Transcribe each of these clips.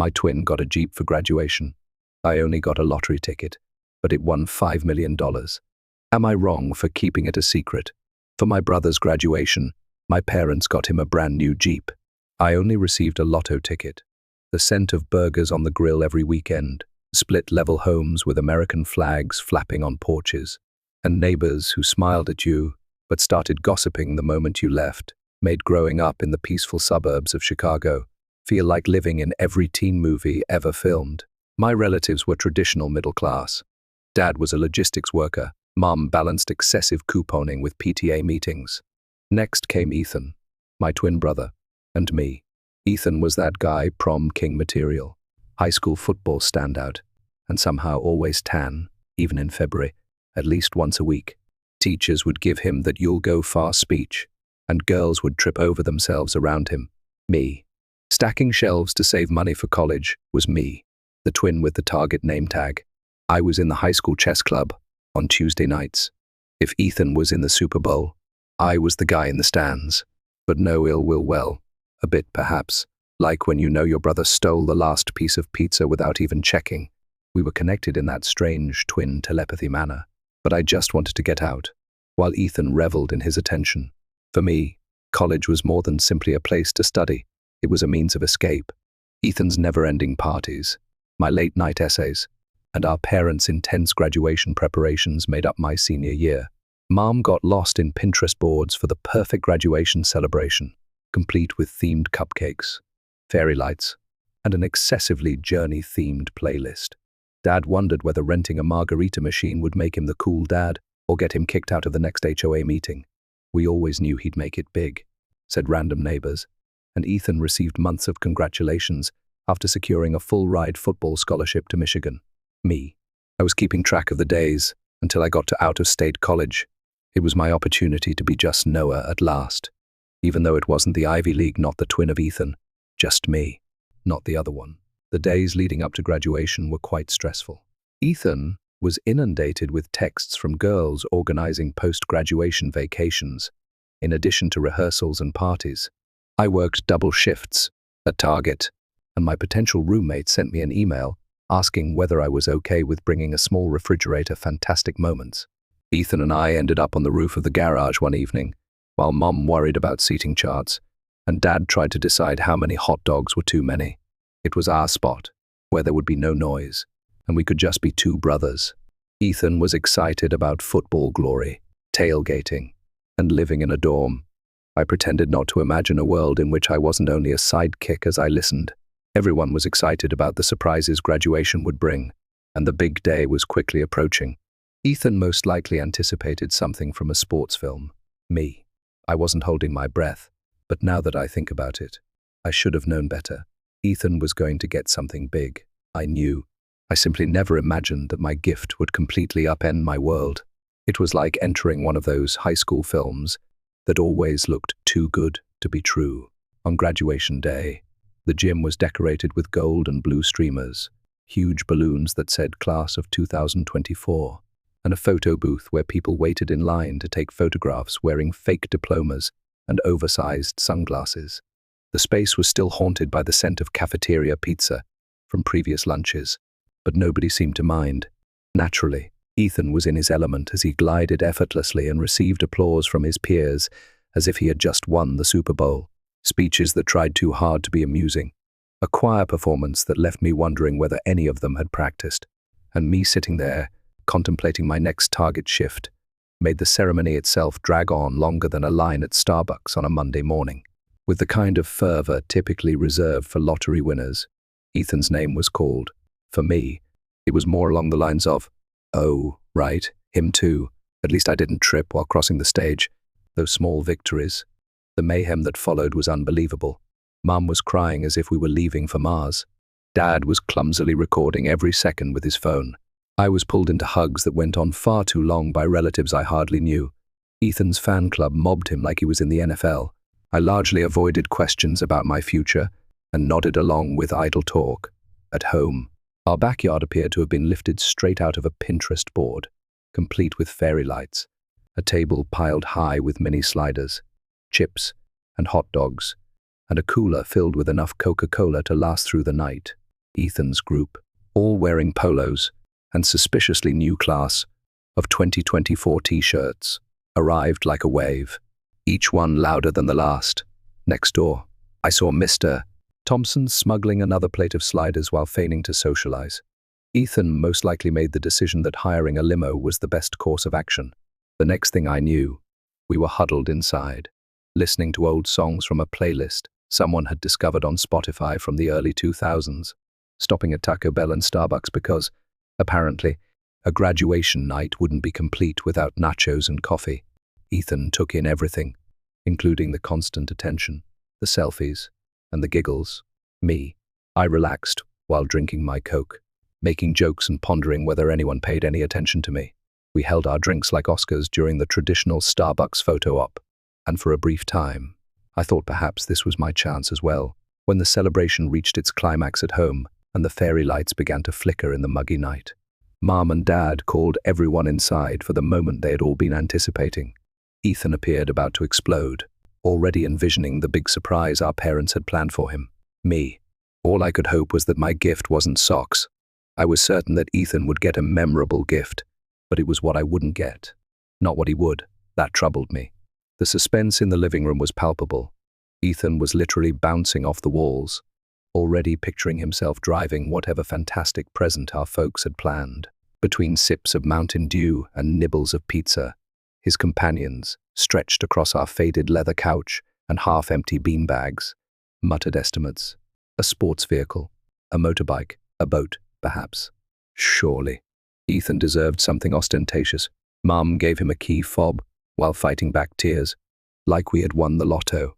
My twin got a Jeep for graduation. I only got a lottery ticket, but it won $5 million. Am I wrong for keeping it a secret? For my brother's graduation, my parents got him a brand new Jeep. I only received a lotto ticket. The scent of burgers on the grill every weekend, split-level homes with American flags flapping on porches, and neighbors who smiled at you but started gossiping the moment you left, made growing up in the peaceful suburbs of Chicago feel like living in every teen movie ever filmed. My relatives were traditional middle class. Dad was a logistics worker. Mom balanced excessive couponing with PTA meetings. Next came Ethan, my twin brother, and me. Ethan was that guy, prom king material, high school football standout, and somehow always tan, even in February, at least once a week. Teachers would give him that "you'll go far" speech, and girls would trip over themselves around him. Me. Stacking shelves to save money for college was me, the twin with the Target name tag. I was in the high school chess club on Tuesday nights. If Ethan was in the Super Bowl, I was the guy in the stands. But no ill will well. A bit, perhaps, like when you know your brother stole the last piece of pizza without even checking. We were connected in that strange twin telepathy manner. But I just wanted to get out, while Ethan reveled in his attention. For me, college was more than simply a place to study. It was a means of escape. Ethan's never-ending parties, my late-night essays, and our parents' intense graduation preparations made up my senior year. Mom got lost in Pinterest boards for the perfect graduation celebration, complete with themed cupcakes, fairy lights, and an excessively journey-themed playlist. Dad wondered whether renting a margarita machine would make him the cool dad or get him kicked out of the next HOA meeting. We always knew he'd make it big, said random neighbors, and Ethan received months of congratulations after securing a full-ride football scholarship to Michigan. Me. I was keeping track of the days until I got to out-of-state college. It was my opportunity to be just Noah at last. Even though it wasn't the Ivy League, not the twin of Ethan, just me, not the other one. The days leading up to graduation were quite stressful. Ethan was inundated with texts from girls organizing post-graduation vacations, in addition to rehearsals and parties. I worked double shifts at Target, and my potential roommate sent me an email asking whether I was okay with bringing a small refrigerator. Fantastic moments. Ethan and I ended up on the roof of the garage one evening, while Mom worried about seating charts, and Dad tried to decide how many hot dogs were too many. It was our spot, where there would be no noise, and we could just be two brothers. Ethan was excited about football glory, tailgating, and living in a dorm. I pretended not to imagine a world in which I wasn't only a sidekick as I listened. Everyone was excited about the surprises graduation would bring, and the big day was quickly approaching. Ethan most likely anticipated something from a sports film. Me. I wasn't holding my breath, but now that I think about it, I should have known better. Ethan was going to get something big. I knew. I simply never imagined that my gift would completely upend my world. It was like entering one of those high school films that always looked too good to be true. On graduation day, the gym was decorated with gold and blue streamers, huge balloons that said Class of 2024, and a photo booth where people waited in line to take photographs wearing fake diplomas and oversized sunglasses. The space was still haunted by the scent of cafeteria pizza from previous lunches, but nobody seemed to mind. Naturally, Ethan was in his element as he glided effortlessly and received applause from his peers as if he had just won the Super Bowl. Speeches that tried too hard to be amusing. A choir performance that left me wondering whether any of them had practiced. And me sitting there, contemplating my next Target shift, made the ceremony itself drag on longer than a line at Starbucks on a Monday morning. With the kind of fervor typically reserved for lottery winners, Ethan's name was called. For me, it was more along the lines of, "Oh, right, him too." At least I didn't trip while crossing the stage. Those small victories. The mayhem that followed was unbelievable. Mom was crying as if we were leaving for Mars. Dad was clumsily recording every second with his phone. I was pulled into hugs that went on far too long by relatives I hardly knew. Ethan's fan club mobbed him like he was in the NFL. I largely avoided questions about my future and nodded along with idle talk. At home, our backyard appeared to have been lifted straight out of a Pinterest board, complete with fairy lights, a table piled high with mini sliders, chips and hot dogs, and a cooler filled with enough Coca-Cola to last through the night. Ethan's group, all wearing polos and suspiciously new class of 2024 t-shirts, arrived like a wave, each one louder than the last. Next door, I saw Mr. Thompson smuggling another plate of sliders while feigning to socialize. Ethan most likely made the decision that hiring a limo was the best course of action. The next thing I knew, we were huddled inside, listening to old songs from a playlist someone had discovered on Spotify from the early 2000s, stopping at Taco Bell and Starbucks because, apparently, a graduation night wouldn't be complete without nachos and coffee. Ethan took in everything, including the constant attention, the selfies, and the giggles. Me, I relaxed while drinking my Coke, making jokes and pondering whether anyone paid any attention to me. We held our drinks like Oscars during the traditional Starbucks photo op, and for a brief time, I thought perhaps this was my chance as well, when the celebration reached its climax at home and the fairy lights began to flicker in the muggy night. Mom and Dad called everyone inside for the moment they had all been anticipating. Ethan appeared about to explode, already envisioning the big surprise our parents had planned for him. Me, all I could hope was that my gift wasn't socks. I was certain that Ethan would get a memorable gift, but it was what I wouldn't get, not what he would. That troubled me. The suspense in the living room was palpable. Ethan was literally bouncing off the walls, already picturing himself driving whatever fantastic present our folks had planned. Between sips of Mountain Dew and nibbles of pizza, his companions, stretched across our faded leather couch and half-empty beanbags, muttered estimates. A sports vehicle, a motorbike, a boat, perhaps. Surely, Ethan deserved something ostentatious. Mom gave him a key fob while fighting back tears, like we had won the lotto.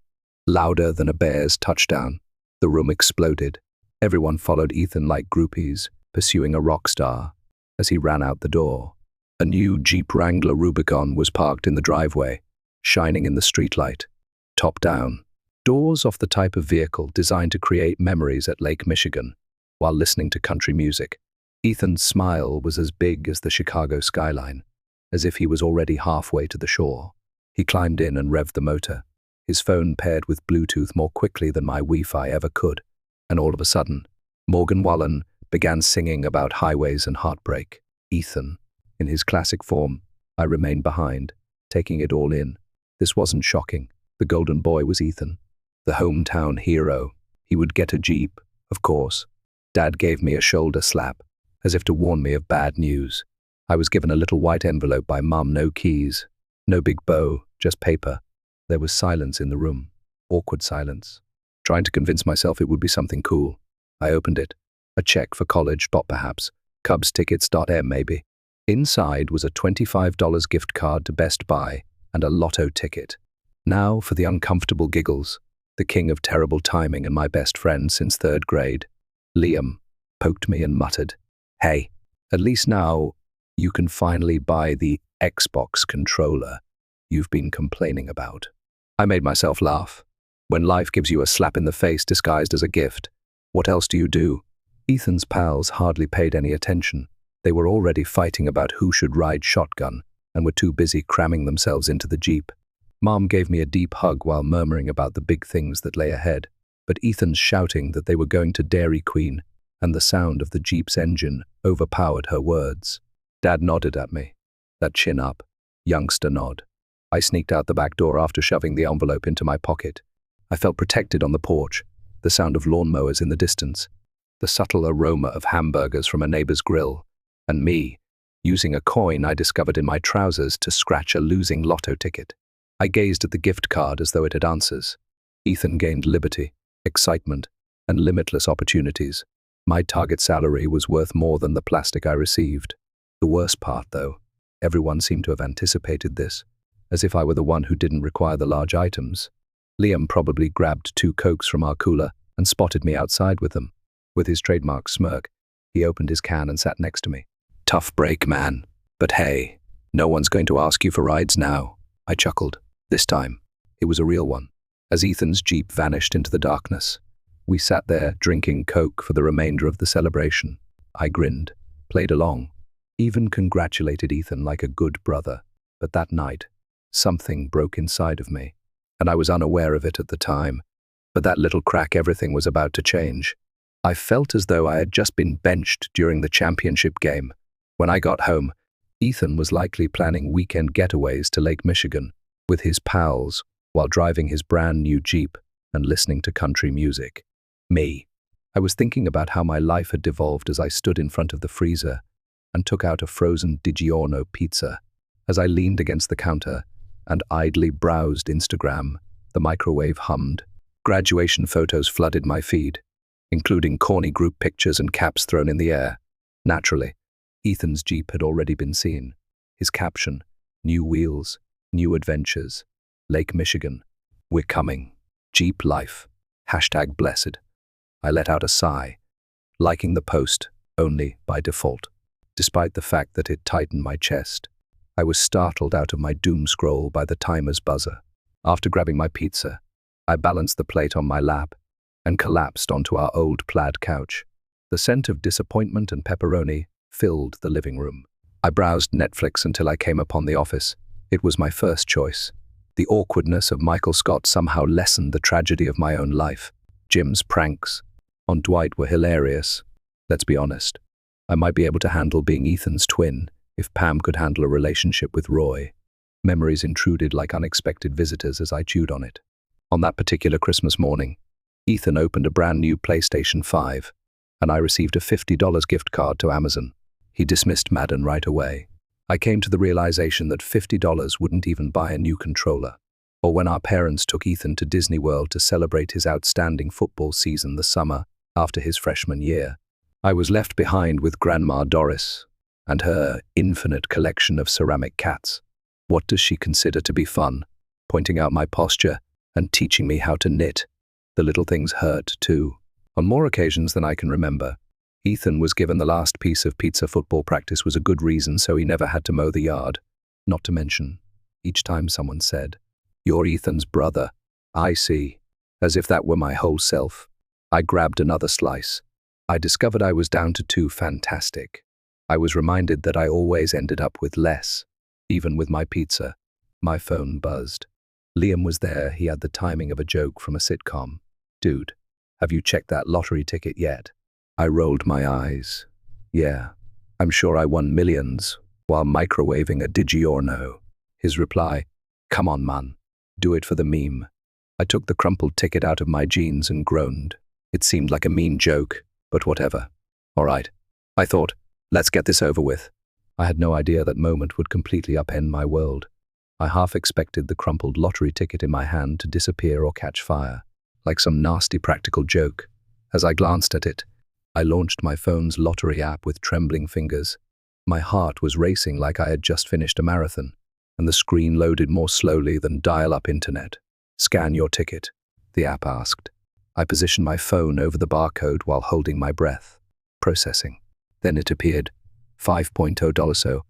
Louder than a Bears touchdown, the room exploded. Everyone followed Ethan like groupies, pursuing a rock star. As he ran out the door, a new Jeep Wrangler Rubicon was parked in the driveway, shining in the streetlight. Top down, doors off the type of vehicle designed to create memories at Lake Michigan while listening to country music. Ethan's smile was as big as the Chicago skyline, as if he was already halfway to the shore. He climbed in and revved the motor. His phone paired with Bluetooth more quickly than my Wi-Fi ever could, and all of a sudden, Morgan Wallen began singing about highways and heartbreak. Ethan, in his classic form, I remained behind, taking it all in. This wasn't shocking. The golden boy was Ethan, the hometown hero. He would get a Jeep, of course. Dad gave me a shoulder slap, as if to warn me of bad news. I was given a little white envelope by Mum, no keys, no big bow, just paper. There was silence in the room, awkward silence. Trying to convince myself it would be something cool. I opened it. A check for college, perhaps. Cubs.tickets.m maybe. Inside was a $25 gift card to Best Buy and a lotto ticket. Now for the uncomfortable giggles. The king of terrible timing and my best friend since 3rd grade. Liam poked me and muttered, "Hey, at least now you can finally buy the Xbox controller you've been complaining about." I made myself laugh. When life gives you a slap in the face disguised as a gift, what else do you do? Ethan's pals hardly paid any attention. They were already fighting about who should ride shotgun and were too busy cramming themselves into the Jeep. Mom gave me a deep hug while murmuring about the big things that lay ahead, but Ethan's shouting that they were going to Dairy Queen and the sound of the Jeep's engine overpowered her words. Dad nodded at me. That chin up, youngster nod. I sneaked out the back door after shoving the envelope into my pocket. I felt protected on the porch, the sound of lawnmowers in the distance, the subtle aroma of hamburgers from a neighbor's grill, and me, using a coin I discovered in my trousers to scratch a losing lotto ticket. I gazed at the gift card as though it had answers. Ethan gained liberty, excitement, and limitless opportunities. My target salary was worth more than the plastic I received. The worst part, though, everyone seemed to have anticipated this, as if I were the one who didn't require the large items. Liam probably grabbed 2 Cokes from our cooler and spotted me outside with them. With his trademark smirk, he opened his can and sat next to me. "Tough break, man. But hey, no one's going to ask you for rides now." I chuckled. This time, it was a real one. As Ethan's Jeep vanished into the darkness, we sat there drinking Coke for the remainder of the celebration. I grinned, played along, even congratulated Ethan like a good brother. But that night, something broke inside of me, and I was unaware of it at the time. But that little crack, everything was about to change. I felt as though I had just been benched during the championship game. When I got home, Ethan was likely planning weekend getaways to Lake Michigan with his pals while driving his brand new Jeep and listening to country music. Me. I was thinking about how my life had devolved as I stood in front of the freezer and took out a frozen DiGiorno pizza. As I leaned against the counter and idly browsed Instagram, the microwave hummed. Graduation photos flooded my feed, including corny group pictures and caps thrown in the air. Naturally, Ethan's Jeep had already been seen. His caption, "New wheels, new adventures, Lake Michigan. We're coming. Jeep life. #blessed." I let out a sigh, liking the post only by default. Despite the fact that it tightened my chest, I was startled out of my doom scroll by the timer's buzzer. After grabbing my pizza, I balanced the plate on my lap and collapsed onto our old plaid couch. The scent of disappointment and pepperoni filled the living room. I browsed Netflix until I came upon The Office. It was my first choice. The awkwardness of Michael Scott somehow lessened the tragedy of my own life. Jim's pranks on Dwight were hilarious. Let's be honest. I might be able to handle being Ethan's twin if Pam could handle a relationship with Roy. Memories intruded like unexpected visitors as I chewed on it. On that particular Christmas morning, Ethan opened a brand new PlayStation 5, and I received a $50 gift card to Amazon. He dismissed Madden right away. I came to the realization that $50 wouldn't even buy a new controller. Or when our parents took Ethan to Disney World to celebrate his outstanding football season the summer after his freshman year, I was left behind with Grandma Doris and her infinite collection of ceramic cats. What does she consider to be fun? Pointing out my posture and teaching me how to knit. The little things hurt, too. On more occasions than I can remember, Ethan was given the last piece of pizza. Football practice was a good reason so he never had to mow the yard. Not to mention, each time someone said, "You're Ethan's brother." I see. As if that were my whole self. I grabbed another slice. I discovered I was down to 2. Fantastic. I was reminded that I always ended up with less. Even with my pizza. My phone buzzed. Liam was there. He had the timing of a joke from a sitcom. "Dude, have you checked that lottery ticket yet?" I rolled my eyes. "Yeah, I'm sure I won millions while microwaving a DiGiorno." His reply, "Come on, man. Do it for the meme." I took the crumpled ticket out of my jeans and groaned. It seemed like a mean joke, but whatever. All right, I thought, let's get this over with. I had no idea that moment would completely upend my world. I half expected the crumpled lottery ticket in my hand to disappear or catch fire, like some nasty practical joke. As I glanced at it, I launched my phone's lottery app with trembling fingers. My heart was racing like I had just finished a marathon, and the screen loaded more slowly than dial-up internet. "Scan your ticket," the app asked. I positioned my phone over the barcode while holding my breath. Processing. Then it appeared. $5.0.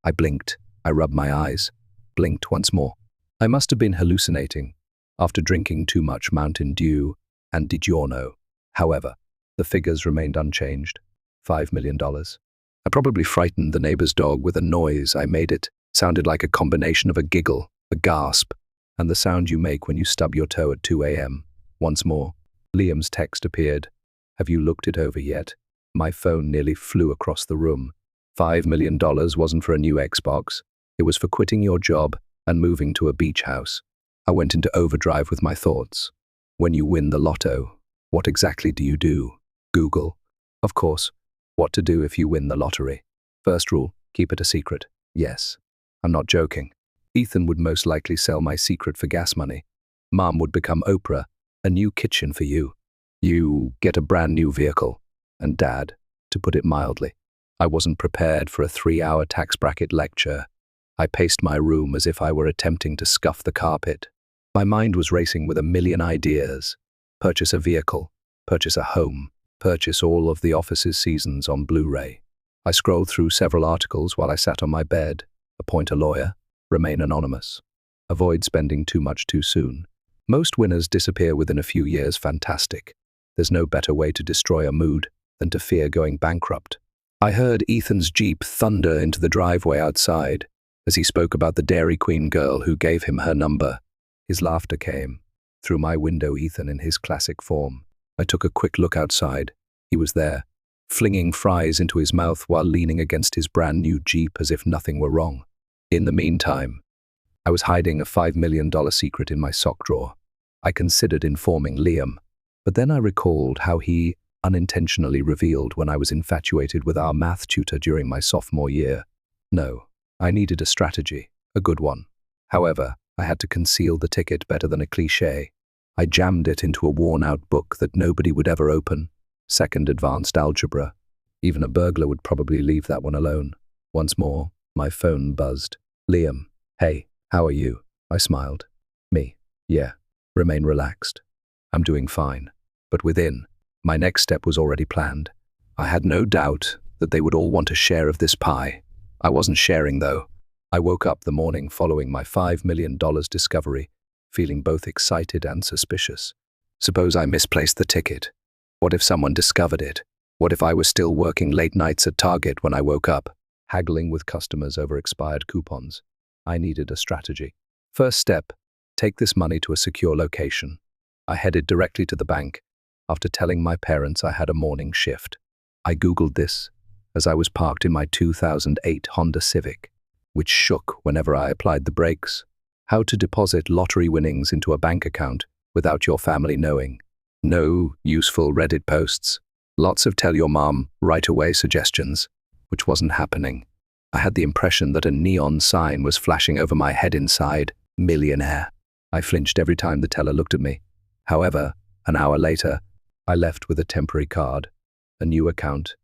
I blinked. I rubbed my eyes. Blinked once more. I must have been hallucinating after drinking too much Mountain Dew and DiGiorno. However, the figures remained unchanged. $5 million. I probably frightened the neighbor's dog with a noise I made. It sounded like a combination of a giggle, a gasp, and the sound you make when you stub your toe at 2 a.m. Once more, Liam's text appeared. "Have you looked it over yet?" My phone nearly flew across the room. $5 million wasn't for a new Xbox. It was for quitting your job and moving to a beach house. I went into overdrive with my thoughts. When you win the lotto, what exactly do you do? Google. Of course. What to do if you win the lottery. First rule, keep it a secret. Yes. I'm not joking. Ethan would most likely sell my secret for gas money. Mom would become Oprah. A new kitchen for you. You get a brand new vehicle. And Dad, to put it mildly, I wasn't prepared for a 3-hour tax bracket lecture. I paced my room as if I were attempting to scuff the carpet. My mind was racing with a million ideas. Purchase a vehicle, purchase a home, purchase all of The Office's seasons on Blu-ray. I scrolled through several articles while I sat on my bed. Appoint a lawyer, remain anonymous. Avoid spending too much too soon. Most winners disappear within a few years. Fantastic. There's no better way to destroy a mood than to fear going bankrupt. I heard Ethan's Jeep thunder into the driveway outside as he spoke about the Dairy Queen girl who gave him her number. His laughter came. Through my window, Ethan in his classic form. I took a quick look outside. He was there, flinging fries into his mouth while leaning against his brand new Jeep as if nothing were wrong. In the meantime, I was hiding a $5 million secret in my sock drawer. I considered informing Liam, but then I recalled how he unintentionally revealed when I was infatuated with our math tutor during my sophomore year. No, I needed a strategy, a good one. However, I had to conceal the ticket better than a cliché. I jammed it into a worn-out book that nobody would ever open. Second advanced algebra. Even a burglar would probably leave that one alone. Once more, my phone buzzed. Liam, hey, how are you? I smiled. Me, yeah. Remain relaxed. I'm doing fine. But within, my next step was already planned. I had no doubt that they would all want a share of this pie. I wasn't sharing, though. I woke up the morning following my $5 million discovery, feeling both excited and suspicious. Suppose I misplaced the ticket. What if someone discovered it? What if I was still working late nights at Target when I woke up, haggling with customers over expired coupons? I needed a strategy. First step, take this money to a secure location. I headed directly to the bank after telling my parents I had a morning shift. I Googled this as I was parked in my 2008 Honda Civic, which shook whenever I applied the brakes. How to deposit lottery winnings into a bank account without your family knowing. No useful Reddit posts. Lots of tell your mom right away suggestions, which wasn't happening. I had the impression that a neon sign was flashing over my head inside, millionaire. I flinched every time the teller looked at me. However, an hour later, I left with a temporary card, a new account,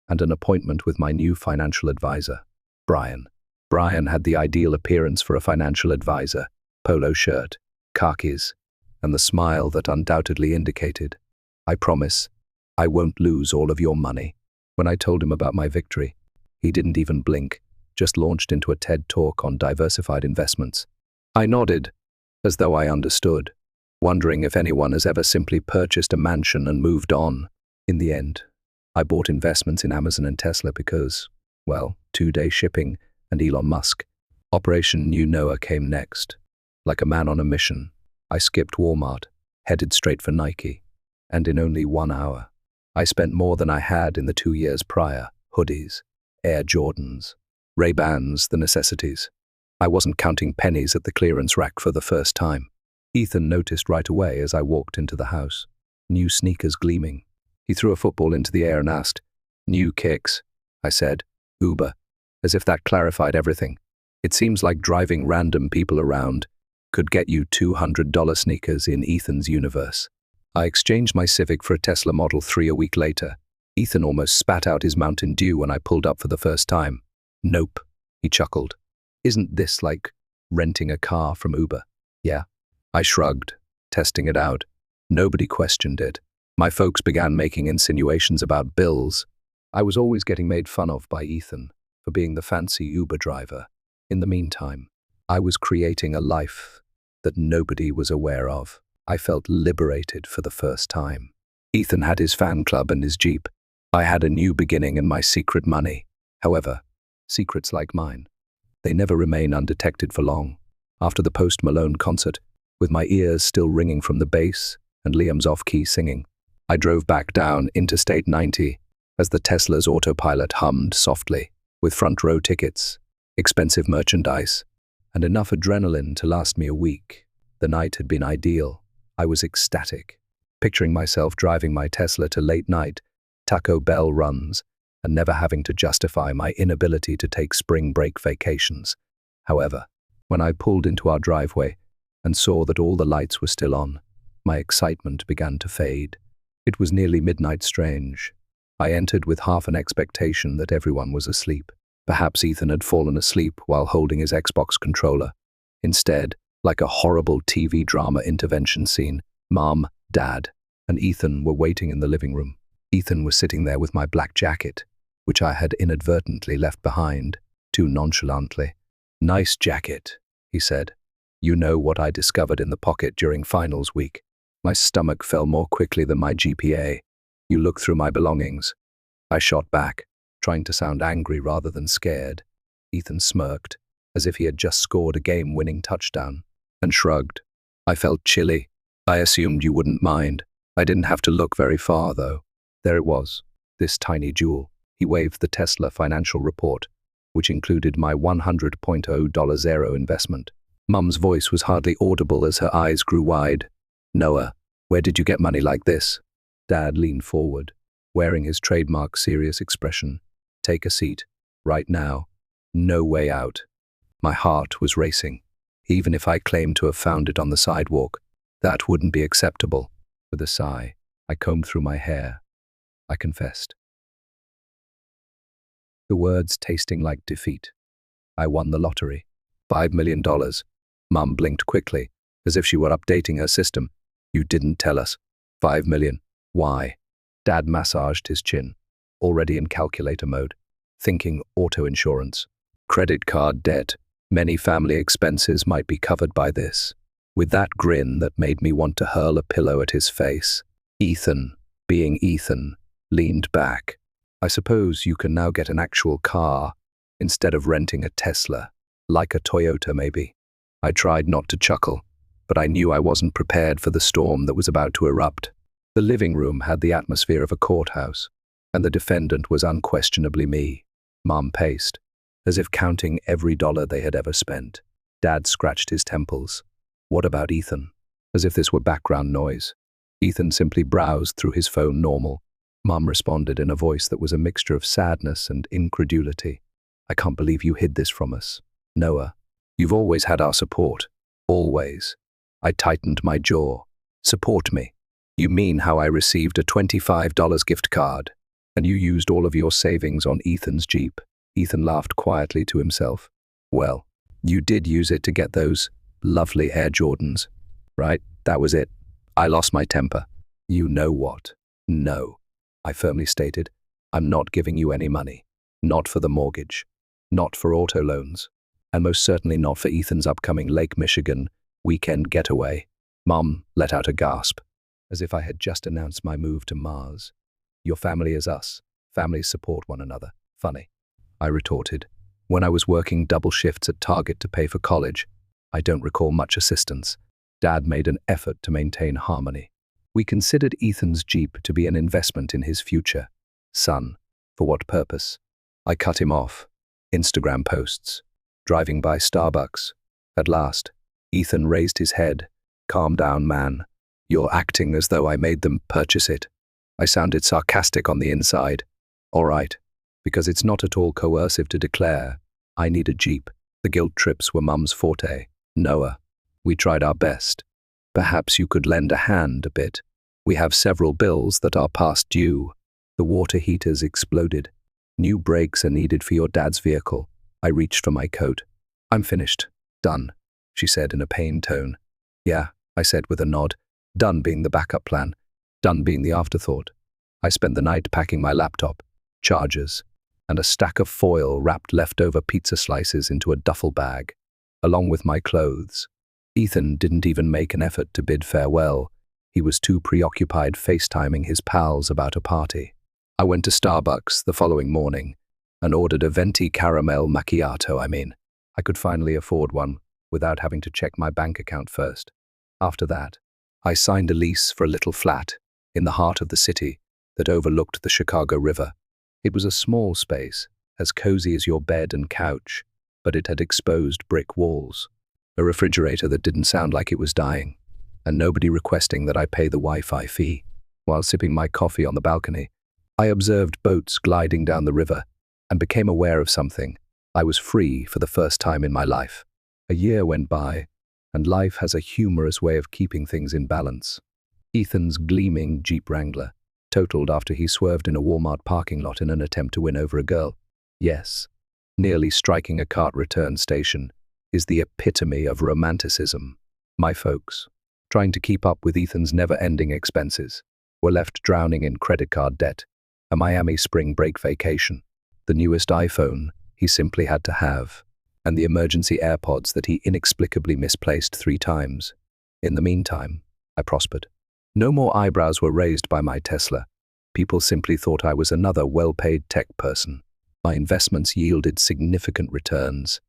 and an appointment with my new financial advisor, Brian. Brian had the ideal appearance for a financial advisor: polo shirt, khakis, and the smile that undoubtedly indicated, "I promise, I won't lose all of your money." When I told him about my victory, he didn't even blink, just launched into a TED talk on diversified investments. I nodded, as though I understood, wondering if anyone has ever simply purchased a mansion and moved on. In the end, I bought investments in Amazon and Tesla because, well, 2-day shipping and Elon Musk. Operation New Noah came next. Like a man on a mission, I skipped Walmart, headed straight for Nike, and in only 1 hour, I spent more than I had in the 2 years prior: hoodies, Air Jordans, Ray-Bans, the necessities. I wasn't counting pennies at the clearance rack for the first time. Ethan noticed right away as I walked into the house, new sneakers gleaming. He threw a football into the air and asked, "New kicks?" I said, "Uber," as if that clarified everything. It seems like driving random people around could get you $200 sneakers in Ethan's universe. I exchanged my Civic for a Tesla Model 3 a week later. Ethan almost spat out his Mountain Dew when I pulled up for the first time. "Nope," he chuckled. "Isn't this like renting a car from Uber?" "Yeah." I shrugged, testing it out. Nobody questioned it. My folks began making insinuations about bills. I was always getting made fun of by Ethan for being the fancy Uber driver. In the meantime, I was creating a life that nobody was aware of. I felt liberated for the first time. Ethan had his fan club and his Jeep. I had a new beginning and my secret money. However, secrets like mine, they never remain undetected for long. After the Post Malone concert, with my ears still ringing from the bass and Liam's off-key singing, I drove back down Interstate 90 as the Tesla's autopilot hummed softly, with front-row tickets, expensive merchandise, and enough adrenaline to last me a week. The night had been ideal. I was ecstatic, picturing myself driving my Tesla to late-night Taco Bell runs and never having to justify my inability to take spring break vacations. However, when I pulled into our driveway and saw that all the lights were still on, my excitement began to fade. It was nearly midnight strange. I entered with half an expectation that everyone was asleep. Perhaps Ethan had fallen asleep while holding his Xbox controller. Instead, like a horrible TV drama intervention scene, Mom, Dad, and Ethan were waiting in the living room. Ethan was sitting there with my black jacket, which I had inadvertently left behind, too nonchalantly. "Nice jacket," he said. "You know what I discovered in the pocket during finals week?" My stomach fell more quickly than my GPA. "You look through my belongings." I shot back, trying to sound angry rather than scared. Ethan smirked, as if he had just scored a game-winning touchdown, and shrugged. I felt chilly. "I assumed you wouldn't mind." I didn't have to look very far, though. There it was, this tiny jewel. He waved the Tesla financial report, which included my $100.0 investment. Mum's voice was hardly audible as her eyes grew wide. Noah, where did you get money like this? Dad leaned forward, wearing his trademark serious expression. Take a seat. Right now. No way out. My heart was racing. Even if I claimed to have found it on the sidewalk, that wouldn't be acceptable. With a sigh, I combed through my hair. I confessed. The words tasting like defeat. I won the lottery. $5 million. Mum blinked quickly, as if she were updating her system. You didn't tell us. 5 million. Why? Dad massaged his chin, already in calculator mode, thinking auto insurance. Credit card debt. Many family expenses might be covered by this. With that grin that made me want to hurl a pillow at his face, Ethan, being Ethan, leaned back. I suppose you can now get an actual car instead of renting a Tesla, like a Toyota maybe. I tried not to chuckle, but I knew I wasn't prepared for the storm that was about to erupt. The living room had the atmosphere of a courthouse, and the defendant was unquestionably me. Mom paced, as if counting every dollar they had ever spent. Dad scratched his temples. What about Ethan? As if this were background noise. Ethan simply browsed through his phone normal. Mom responded in a voice that was a mixture of sadness and incredulity. I can't believe you hid this from us. Noah, you've always had our support. Always. I tightened my jaw. Support me. You mean how I received a $25 gift card, and you used all of your savings on Ethan's Jeep? Ethan laughed quietly to himself. Well, you did use it to get those lovely Air Jordans, right? That was it. I lost my temper. You know what? No, I firmly stated. I'm not giving you any money. Not for the mortgage. Not for auto loans. And most certainly not for Ethan's upcoming Lake Michigan weekend getaway. Mom let out a gasp, as if I had just announced my move to Mars. Your family is us. Families support one another. Funny. I retorted. When I was working double shifts at Target to pay for college, I don't recall much assistance. Dad made an effort to maintain harmony. We considered Ethan's Jeep to be an investment in his future. Son, for what purpose? I cut him off. Instagram posts. Driving by Starbucks. At last, Ethan raised his head. Calm down, man. You're acting as though I made them purchase it. I sounded sarcastic on the inside. All right, because it's not at all coercive to declare, I need a Jeep. The guilt trips were Mum's forte. Noah, we tried our best. Perhaps you could lend a hand a bit. We have several bills that are past due. The water heaters exploded. New brakes are needed for your dad's vehicle. I reached for my coat. I'm finished. Done, she said in a pained tone. Yeah, I said with a nod. Done being the backup plan. Done being the afterthought. I spent the night packing my laptop, chargers, and a stack of foil wrapped leftover pizza slices into a duffel bag, along with my clothes. Ethan didn't even make an effort to bid farewell. He was too preoccupied FaceTiming his pals about a party. I went to Starbucks the following morning and ordered a venti caramel macchiato. I could finally afford one without having to check my bank account first. After that, I signed a lease for a little flat in the heart of the city that overlooked the Chicago River. It was a small space, as cozy as your bed and couch, but it had exposed brick walls, a refrigerator that didn't sound like it was dying, and nobody requesting that I pay the Wi-Fi fee. While sipping my coffee on the balcony, I observed boats gliding down the river and became aware of something. I was free for the first time in my life. A year went by, and life has a humorous way of keeping things in balance. Ethan's gleaming Jeep Wrangler totaled after he swerved in a Walmart parking lot in an attempt to win over a girl. Yes, nearly striking a cart return station is the epitome of romanticism. My folks, trying to keep up with Ethan's never-ending expenses, were left drowning in credit card debt, a Miami spring break vacation, the newest iPhone he simply had to have, and the emergency AirPods that he inexplicably misplaced 3 times. In the meantime, I prospered. No more eyebrows were raised by my Tesla. People simply thought I was another well-paid tech person. My investments yielded significant returns,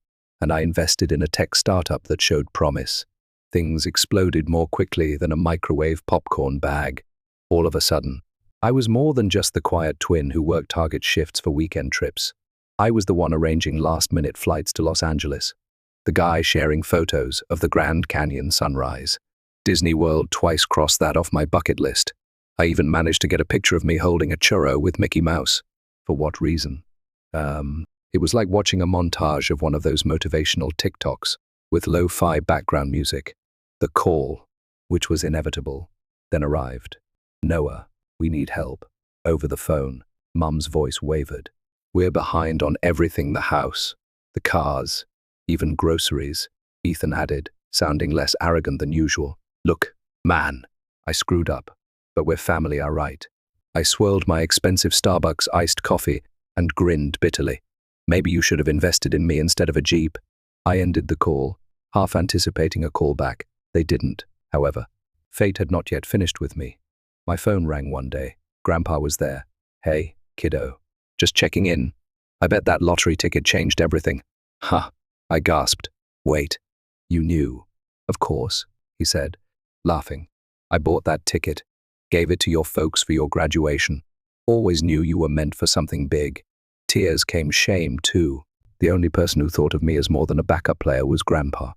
and I invested in a tech startup that showed promise. Things exploded more quickly than a microwave popcorn bag. All of a sudden, I was more than just the quiet twin who worked target shifts for weekend trips. I was the one arranging last-minute flights to Los Angeles. The guy sharing photos of the Grand Canyon sunrise. Disney World twice crossed that off my bucket list. I even managed to get a picture of me holding a churro with Mickey Mouse. For what reason? It was like watching a montage of one of those motivational TikToks with lo-fi background music. The call, which was inevitable, then arrived. Noah, we need help. Over the phone, Mum's voice wavered. We're behind on everything: the house, the cars, even groceries, Ethan added, sounding less arrogant than usual. Look, man, I screwed up, but we're family, all right. I swirled my expensive Starbucks iced coffee and grinned bitterly. Maybe you should have invested in me instead of a Jeep. I ended the call, half anticipating a call back. They didn't, however. Fate had not yet finished with me. My phone rang one day. Grandpa was there. Hey, kiddo. Just checking in. I bet that lottery ticket changed everything. Huh, I gasped. Wait, you knew? Of course, he said, laughing. I bought that ticket. Gave it to your folks for your graduation. Always knew you were meant for something big. Tears came shame, too. The only person who thought of me as more than a backup player was Grandpa.